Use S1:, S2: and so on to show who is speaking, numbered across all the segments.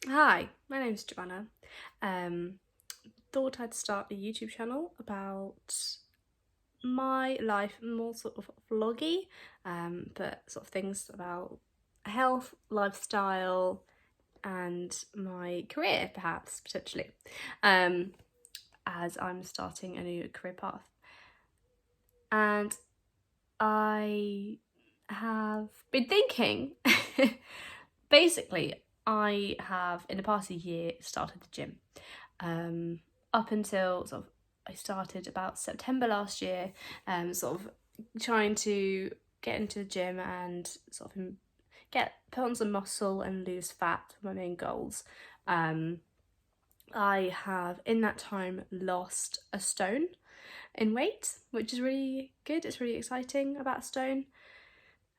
S1: Hi, my name's Joanna. Um, Thought I'd start a YouTube channel about my life, more sort of vloggy, but sort of things about health, lifestyle, and my career, perhaps, potentially, as I'm starting a new career path. And I have been thinking, basically, I have in the past year started the gym. Up until sort of I started about September last year, sort of trying to get into the gym and sort of put on some muscle and lose fat were my main goals. I have in that time lost a stone in weight, which is really good. It's really exciting about a stone.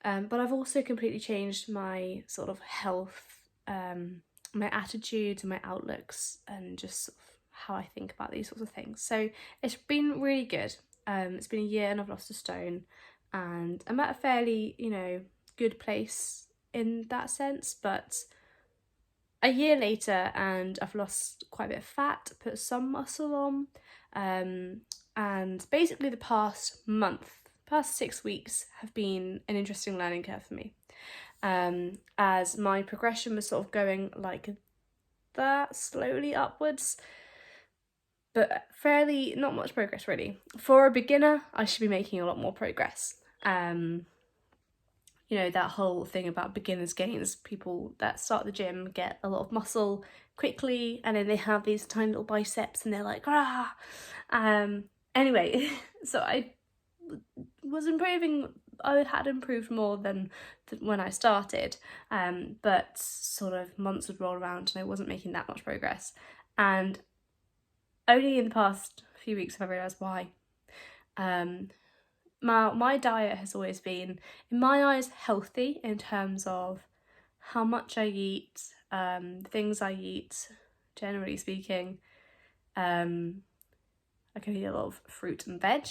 S1: But I've also completely changed my sort of health, my attitudes and my outlooks, and just sort of how I think about these sorts of things. So it's been really good. It's been a year and I've lost a stone, and I'm at a fairly, good place in that sense. But a year later, and I've lost quite a bit of fat, put some muscle on, and basically the past 6 weeks have been an interesting learning curve for me. As my progression was sort of going like that, slowly upwards, but fairly not much progress really. For a beginner, I should be making a lot more progress. That whole thing about beginner's gains, people that start the gym get a lot of muscle quickly and then they have these tiny little biceps and they're like, ah. Anyway, so I was improving. I had improved more than when I started, but sort of months would roll around and I wasn't making that much progress. And only in the past few weeks have I realised why. My diet has always been, in my eyes, healthy in terms of how much I eat, things I eat, generally speaking. I can eat a lot of fruit and veg,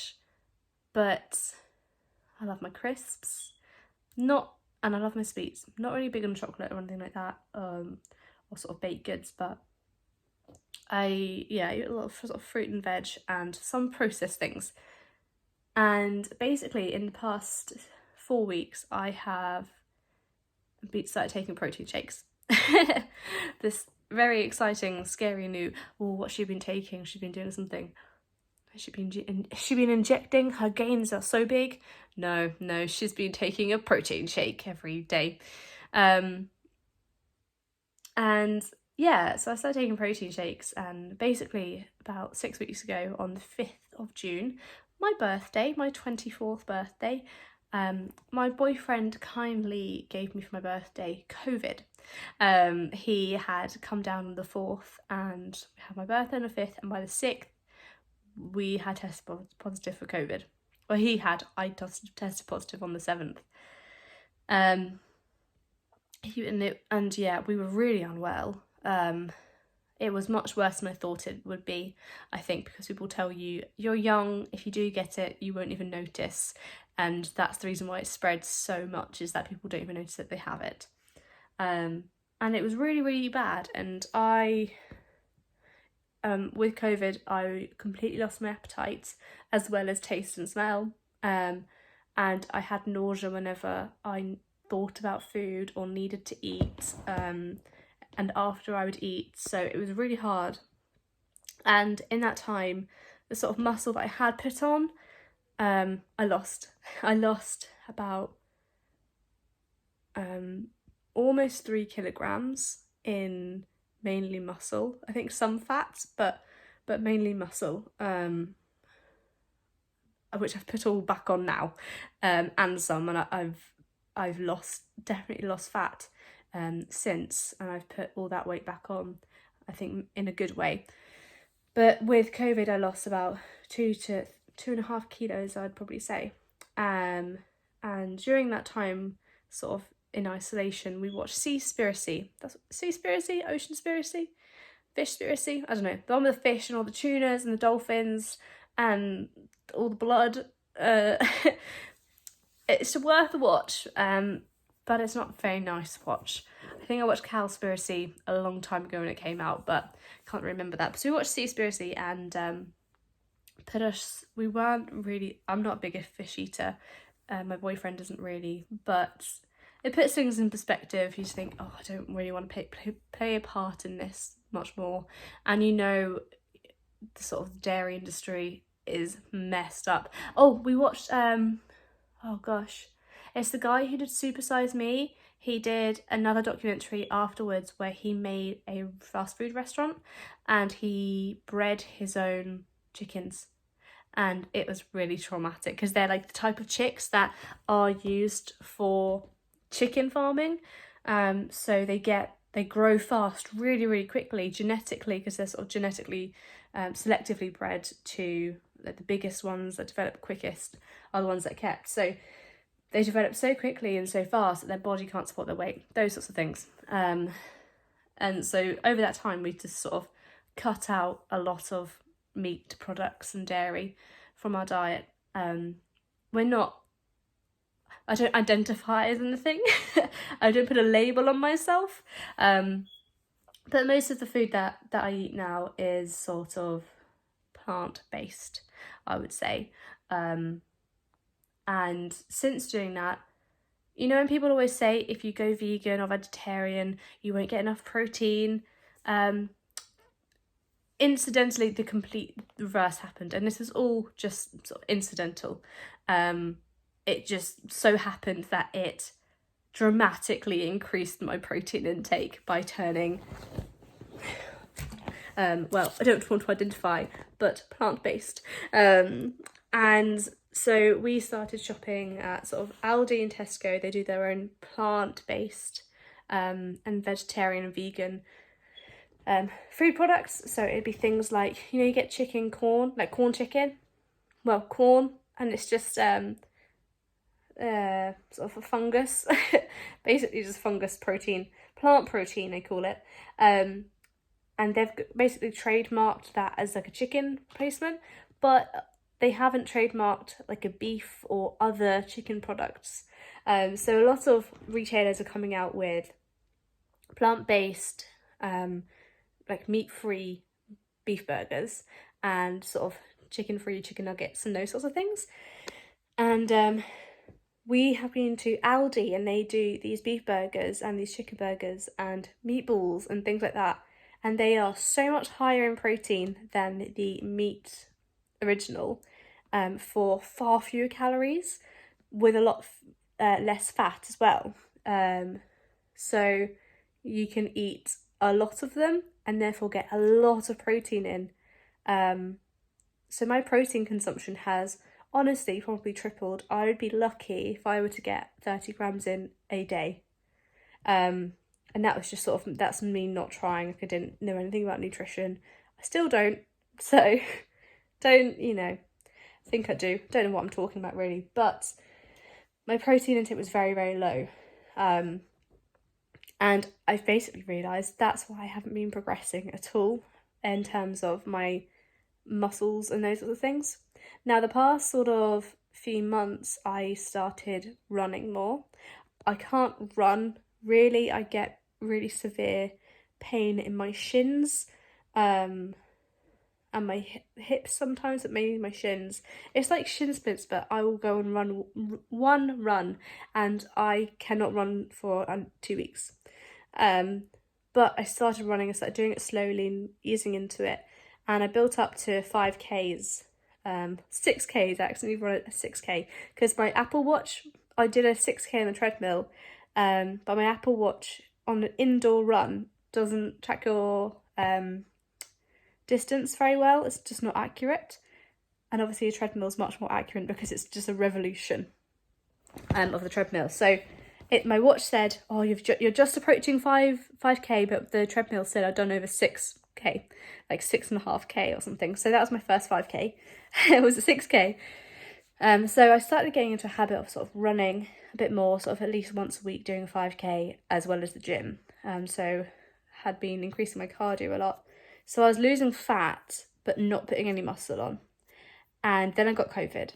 S1: but I love my crisps, and I love my sweets. Not really big on chocolate or anything like that, or sort of baked goods, but I eat a lot of sort of fruit and veg and some processed things. And basically, in the past 4 weeks, I have started taking protein shakes. This very exciting, scary new. Oh, what's she been taking? She's been doing something. Has she been injecting? Her gains are so big. No, she's been taking a protein shake every day. And yeah, so I started taking protein shakes, and basically about 6 weeks ago, on the 5th of June, my birthday, my 24th birthday, my boyfriend kindly gave me for my birthday COVID. He had come down on the 4th and we had my birthday on the 5th, and by the 6th we had tested positive for COVID. Well, I tested positive on the 7th. And yeah, we were really unwell. It was much worse than I thought it would be, I think, because people tell you you're young, if you do get it, you won't even notice. And that's the reason why it spreads so much, is that people don't even notice that they have it. And it was really, really bad. And with COVID, I completely lost my appetite as well as taste and smell. And I had nausea whenever I thought about food or needed to eat. And after I would eat, so it was really hard. And in that time, the sort of muscle that I had put on, I lost. I lost about almost 3 kilograms in mainly muscle. I think some fats, but mainly muscle, which I've put all back on now, and some, and I've definitely lost fat since, and I've put all that weight back on, I think, in a good way. But with COVID, I lost about 2.5 kilos, I'd probably say. And during that time, sort of in isolation, we watched Seaspiracy. That's Seaspiracy, Oceanspiracy, Fishspiracy. I don't know, the one with the fish and all the tunas and the dolphins and all the blood. It's worth a watch, but it's not very nice to watch. I think I watched Cowspiracy a long time ago when it came out, but can't remember that. So we watched Seaspiracy, and we weren't really, I'm not a big fish eater, my boyfriend isn't really, but it puts things in perspective. You just think, oh, I don't really want to play a part in this much more. And you know, the sort of dairy industry is messed up. Oh, we watched, oh gosh, it's the guy who did Super Size Me. He did another documentary afterwards where he made a fast food restaurant and he bred his own chickens. And it was really traumatic because they're like the type of chicks that are used for chicken farming. So they grow fast really, really quickly genetically, because they're sort of genetically selectively bred to like, the biggest ones that develop quickest are the ones that are kept. So they develop so quickly and so fast that their body can't support their weight, those sorts of things. And so over that time, we just sort of cut out a lot of meat products and dairy from our diet. I don't identify as anything. I don't put a label on myself. But most of the food that I eat now is sort of plant-based, I would say. And since doing that, you know, when people always say if you go vegan or vegetarian, you won't get enough protein. Incidentally, the complete reverse happened, and this was all just sort of incidental. It just so happened that it dramatically increased my protein intake by turning, well, I don't want to identify, but plant-based. And so we started shopping at sort of Aldi and Tesco. They do their own plant-based and vegetarian and vegan food products. So it'd be things like, you know, you get corn, like corn chicken, well, corn, and it's just sort of a fungus, basically just fungus protein, plant protein they call it. And they've basically trademarked that as like a chicken replacement, but they haven't trademarked like a beef or other chicken products. So a lot of retailers are coming out with plant-based, like meat-free beef burgers and sort of chicken-free chicken nuggets and those sorts of things. And we have been to Aldi and they do these beef burgers and these chicken burgers and meatballs and things like that. And they are so much higher in protein than the meat original, for far fewer calories with a lot less fat as well. So you can eat a lot of them and therefore get a lot of protein in. So my protein consumption has honestly probably tripled. I would be lucky if I were to get 30 grams in a day. And that was just sort of, that's me not trying. Like I didn't know anything about nutrition. I still don't. So don't, you know, think I do. Don't know what I'm talking about really. But my protein intake was very, very low. And I've basically realised that's why I haven't been progressing at all in terms of my muscles and those sorts of things. Now, the past sort of few months, I started running more. I can't run, really. I get really severe pain in my shins and my hips sometimes, but mainly my shins. It's like shin splints, but I will go and run one run and I cannot run for 2 weeks. But I started running, I started doing it slowly and easing into it, and I built up to 5Ks, 6Ks actually, run a 6K, because my Apple Watch, I did a 6K on the treadmill, but my Apple Watch on an indoor run doesn't track your distance very well. It's just not accurate, and obviously a treadmill is much more accurate because it's just a revolution of the treadmill. So my watch said, oh, you're just approaching 5K, but the treadmill said I'd done over 6K, like 6.5K or something. So that was my first 5K. It was a 6K. So I started getting into a habit of sort of running a bit more, sort of at least once a week doing a 5K as well as the gym. So had been increasing my cardio a lot. So I was losing fat, but not putting any muscle on. And then I got COVID.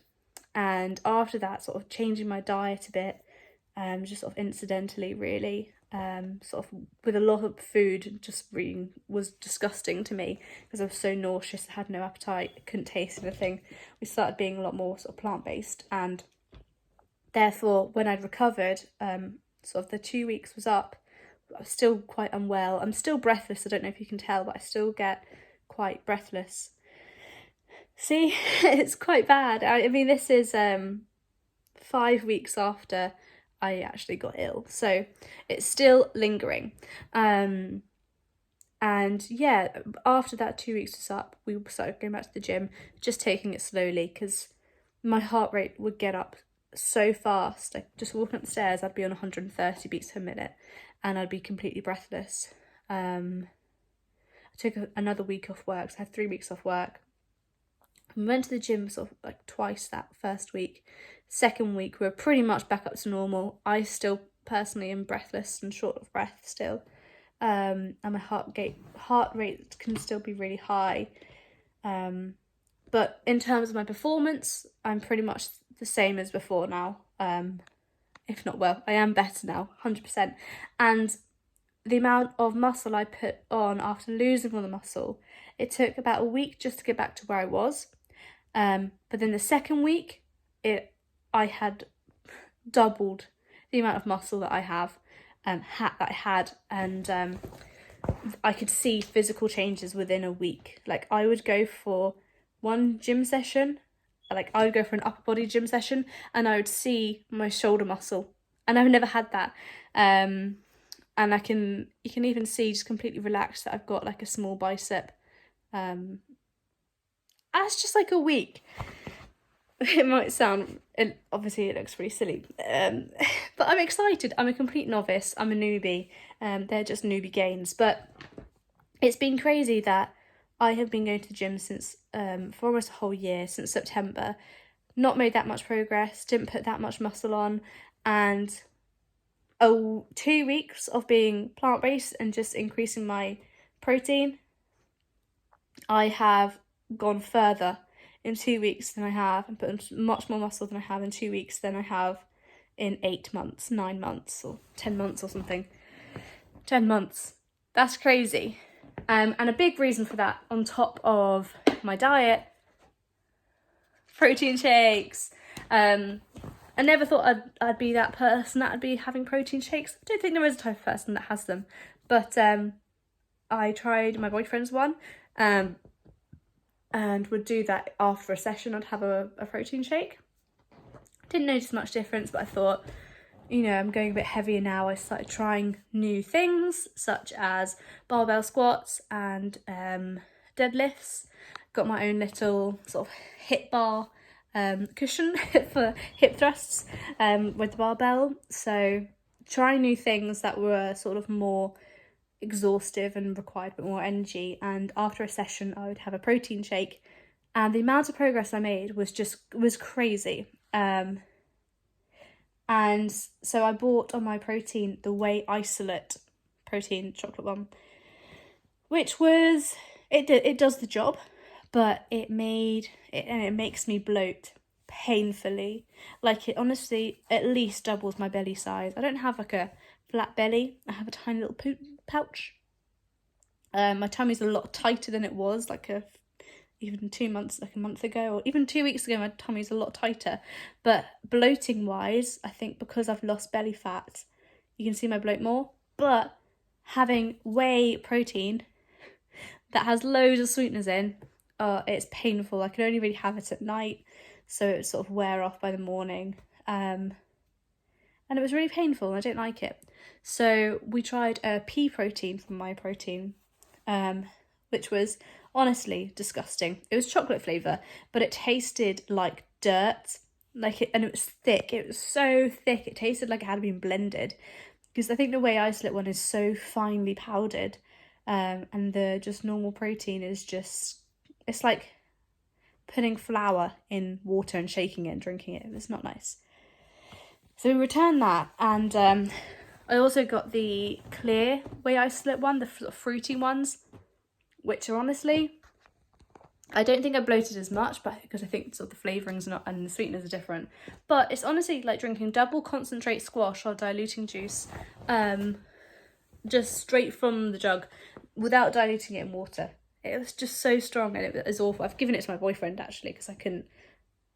S1: And after that, sort of changing my diet a bit, just sort of incidentally really, sort of with a lot of food, just really was disgusting to me because I was so nauseous, I had no appetite, couldn't taste anything. We started being a lot more sort of plant-based, and therefore when I'd recovered, sort of the 2 weeks was up, I was still quite unwell. I'm still breathless, I don't know if you can tell, but I still get quite breathless. See, it's quite bad. I mean, this is 5 weeks after I actually got ill, so it's still lingering. And yeah, after that 2 weeks was up, we started going back to the gym, just taking it slowly, because my heart rate would get up so fast. Like, just walking up the stairs, I'd be on 130 beats per minute, and I'd be completely breathless. I took another week off work, so I had 3 weeks off work. We went to the gym sort of like twice that first week. Second week, we were pretty much back up to normal. I still personally am breathless and short of breath still. And my heart rate can still be really high. But in terms of my performance, I'm pretty much the same as before now. If not, well, I am better now, 100%. And the amount of muscle I put on after losing all the muscle, it took about a week just to get back to where I was. But then the second week, I had doubled the amount of muscle that I had, and I could see physical changes within a week. Like, I would go for one gym session, like I would go for an upper body gym session, and I would see my shoulder muscle, and I've never had that. And you can even see, just completely relaxed, that I've got like a small bicep. That's just like a week. It might sound, obviously it looks really silly, but I'm excited. I'm a complete novice, I'm a newbie, they're just newbie gains, but it's been crazy that I have been going to the gym since, for almost a whole year, since September, not made that much progress, didn't put that much muscle on, and 2 weeks of being plant-based and just increasing my protein, I have gone further in 2 weeks than I have, and put on much more muscle than I have in 2 weeks than I have in 8 months, 9 months, or 10 months or something. 10 months. That's crazy. And a big reason for that, on top of my diet, protein shakes. I never thought I'd be that person that'd be having protein shakes. I don't think there is a type of person that has them. But I tried my boyfriend's one, and would do that after a session. I'd have a protein shake. Didn't notice much difference, but I thought, you know, I'm going a bit heavier now. I started trying new things, such as barbell squats and deadlifts. Got my own little sort of hip bar cushion for hip thrusts with the barbell. So trying new things that were sort of more exhaustive and required a bit more energy. And after a session, I would have a protein shake, and the amount of progress I made was crazy. And so I bought on my protein the Whey Isolate protein chocolate one, which was, it does the job, but it makes me bloat painfully. Like, it honestly at least doubles my belly size. I don't have like a flat belly, I have a tiny little pouch. My tummy's a lot tighter than it was even 2 months, like a month ago, or even 2 weeks ago. My tummy's a lot tighter, but bloating wise, I think because I've lost belly fat, you can see my bloat more. But having whey protein that has loads of sweeteners in, it's painful. I can only really have it at night, so it would sort of wear off by the morning, and it was really painful, and I didn't like it. So we tried a pea protein from My Protein, which was honestly disgusting. It was chocolate flavour, but it tasted like dirt, and it was thick. It was so thick, it tasted like it had been blended, because I think the Whey Isolate one is so finely powdered, and the just normal protein is just, it's like putting flour in water and shaking it and drinking it. It's not nice. So we returned that, and I also got the clear Whey Isolate one, the sort of fruity ones, which are honestly, I don't think I bloated as much, but because I think sort of the flavourings and the sweeteners are different. But it's honestly like drinking double concentrate squash or diluting juice just straight from the jug without diluting it in water. It was just so strong and it was awful. I've given it to my boyfriend actually because I don't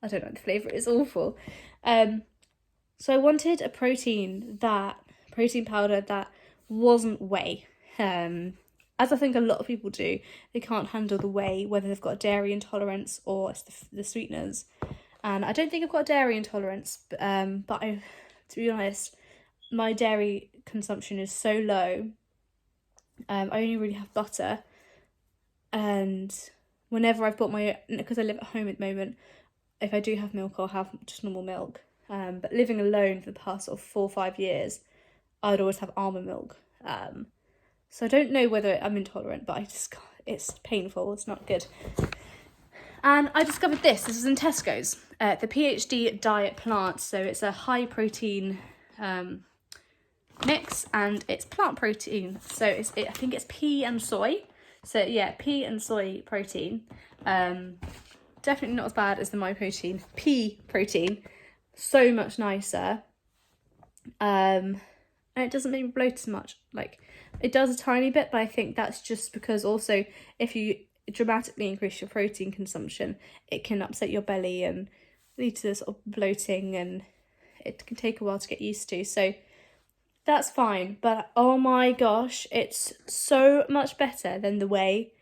S1: like the flavour, it's awful. So I wanted a protein powder that wasn't whey. As I think a lot of people do, they can't handle the whey, whether they've got a dairy intolerance or it's the sweeteners. And I don't think I've got a dairy intolerance, but to be honest, my dairy consumption is so low. I only really have butter, and whenever I've bought because I live at home at the moment, if I do have milk, I'll have just normal milk. But living alone for the past sort of 4 or 5 years, I'd always have almond milk. So I don't know whether I'm intolerant, but it's painful, it's not good. And I discovered this was in Tesco's, the PhD Diet Plant. So it's a high protein mix, and it's plant protein. So I think it's pea and soy. So yeah, pea and soy protein. Definitely not as bad as the MyProtein pea protein. So much nicer. And it doesn't make me bloat as much. Like, it does a tiny bit, but I think that's just because also if you dramatically increase your protein consumption, it can upset your belly and lead to sort of bloating, and it can take a while to get used to. So that's fine, but oh my gosh, it's so much better than the whey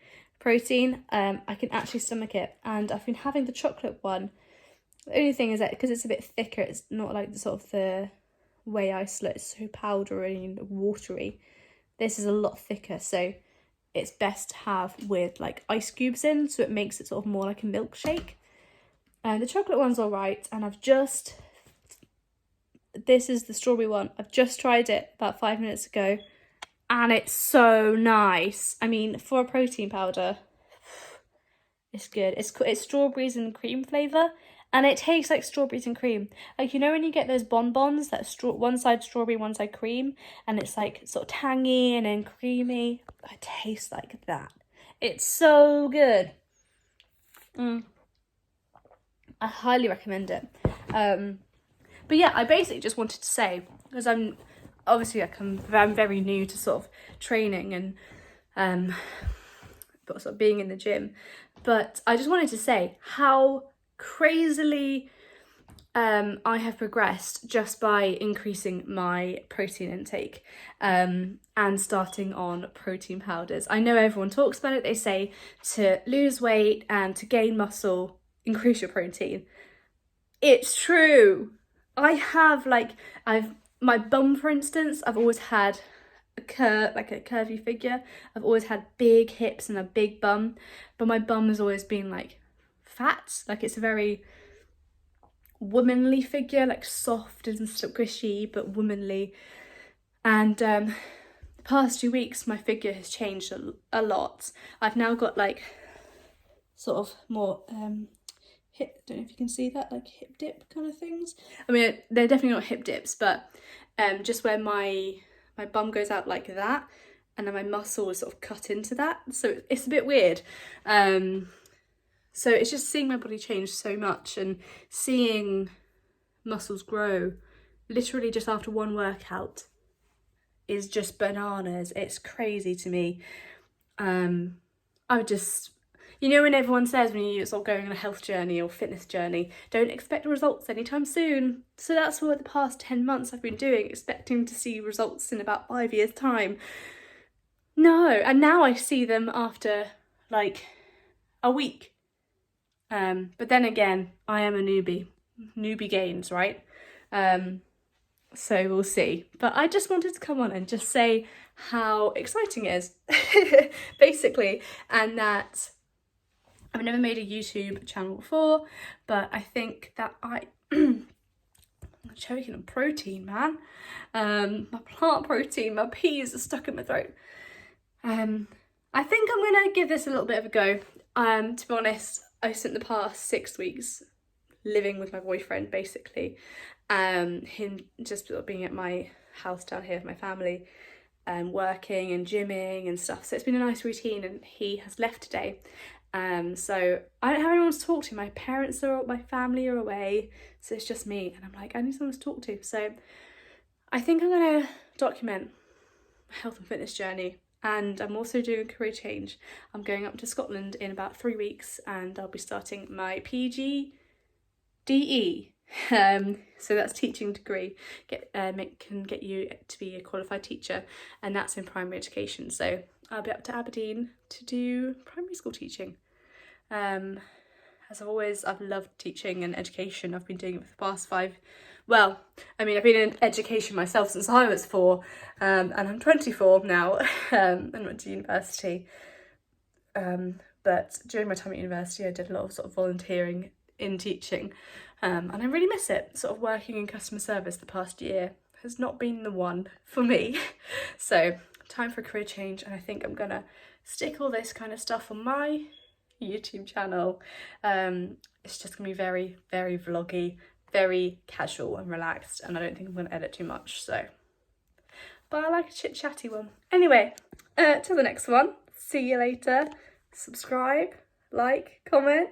S1: protein. I can actually stomach it, and I've been having the chocolate one. The only thing is that because it's a bit thicker, it's not like the whey isolate, it's so powdery and watery. This is a lot thicker, so it's best to have with like ice cubes in, so it makes it sort of more like a milkshake. And the chocolate one's all right, and this is the strawberry one. I've just tried it about 5 minutes ago, and it's so nice. I mean, for a protein powder, it's good. It's strawberries and cream flavour, and it tastes like strawberries and cream. Like, you know when you get those bonbons that one side strawberry, one side cream, and it's like sort of tangy and then creamy? It tastes like that. It's so good. I highly recommend it. But yeah, I basically just wanted to say, because I'm very new to sort of training and but sort of being in the gym, but I just wanted to say how crazily I have progressed just by increasing my protein intake and starting on protein powders. I know everyone talks about it. They say to lose weight and to gain muscle, increase your protein. It's true. I have my bum, for instance, I've always had a curvy figure. I've always had big hips and a big bum, but my bum has always been like fat. Like, it's a very womanly figure, like soft and squishy, but womanly. And the past 2 weeks, my figure has changed a lot. I've now got like sort of more hip, don't know if you can see that, like hip dip kind of things. I mean, they're definitely not hip dips, but just where my bum goes out like that, and then my muscle is sort of cut into that, so it's a bit weird. So it's just seeing my body change so much and seeing muscles grow literally just after one workout is just bananas. It's crazy to me. You know when everyone says when you're sort of going on a health journey or fitness journey, don't expect results anytime soon. So that's what the past 10 months I've been doing, expecting to see results in about 5 years' time. No, and now I see them after like a week. But then again, I am a newbie. Newbie gains, right? So we'll see. But I just wanted to come on and just say how exciting it is, basically, and that I've never made a YouTube channel before, but I think that I'm choking on protein, man. My plant protein, my peas are stuck in my throat. I think I'm gonna give this a little bit of a go. To be honest, I spent the past 6 weeks living with my boyfriend, basically. Him just sort of being at my house down here with my family, working and gymming and stuff. So it's been a nice routine, and he has left today. So I don't have anyone to talk to. My family are away, so it's just me, and I'm like, I need someone to talk to. So I think I'm gonna document health and fitness journey. And I'm also doing a career change. I'm going up to Scotland in about 3 weeks and I'll be starting my PGDE. So that's teaching degree, can get you to be a qualified teacher, and that's in primary education. So I'll be up to Aberdeen to do primary school teaching. As always, I've loved teaching and education. I've been doing it for the past I've been in education myself since I was 4, and I'm 24 now, and went to university. But during my time at university, I did a lot of sort of volunteering in teaching, and I really miss it. Sort of working in customer service the past year has not been the one for me. So time for a career change, and I think I'm gonna stick all this kind of stuff on my YouTube channel. It's just gonna be very, very vloggy, very casual and relaxed, and I don't think I'm gonna edit too much, so. But I like a chit chatty one. Anyway, till the next one. See you later. Subscribe, like, comment,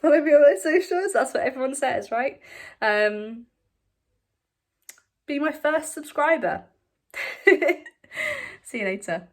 S1: follow me on my socials. That's what everyone says, right? Be my first subscriber. See you later.